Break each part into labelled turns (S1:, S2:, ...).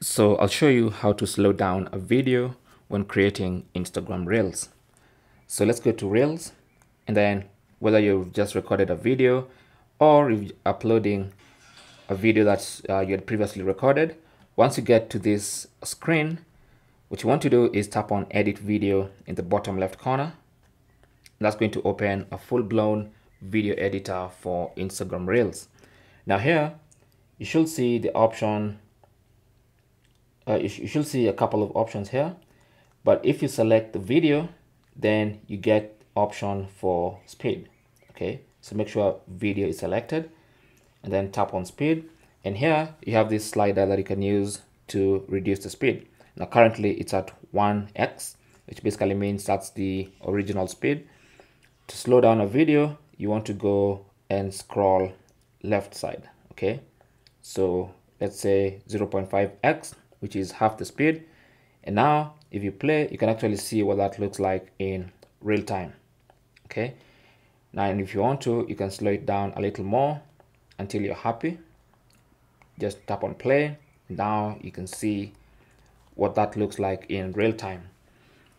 S1: So I'll show you how to slow down a video when creating Instagram Reels. So let's go to Reels, and then whether you've just recorded a video or if you're uploading a video that's you had previously recorded, once you get to this screen, what you want to do is tap on Edit Video in the bottom left corner. That's going to open a full-blown video editor for Instagram Reels. Now here, you should see the option you should see a couple of options here, but if you select the video, then you get option for speed. Okay, so make sure video is selected and then tap on speed, and here you have this slider that you can use to reduce the speed. Now currently it's at 1x, which basically means that's the original speed. To slow down a video, you want to go and scroll left side. Okay, so let's say 0.5x, which is half the speed. And now if you play, you can actually see what that looks like in real time. Okay, now and if you want to, you can slow it down a little more until you're happy. Just tap on play. Now you can see what that looks like in real time.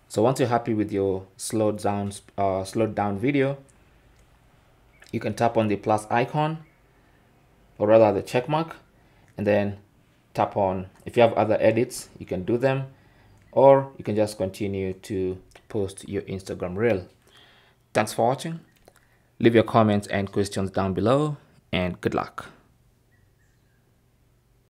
S1: So once you're happy with your slowed down video, you can tap on the plus icon, or rather the check mark, and then tap on, if you have other edits, you can do them, or you can just continue to post your Instagram reel. Thanks for watching. Leave your comments and questions down below, and good luck.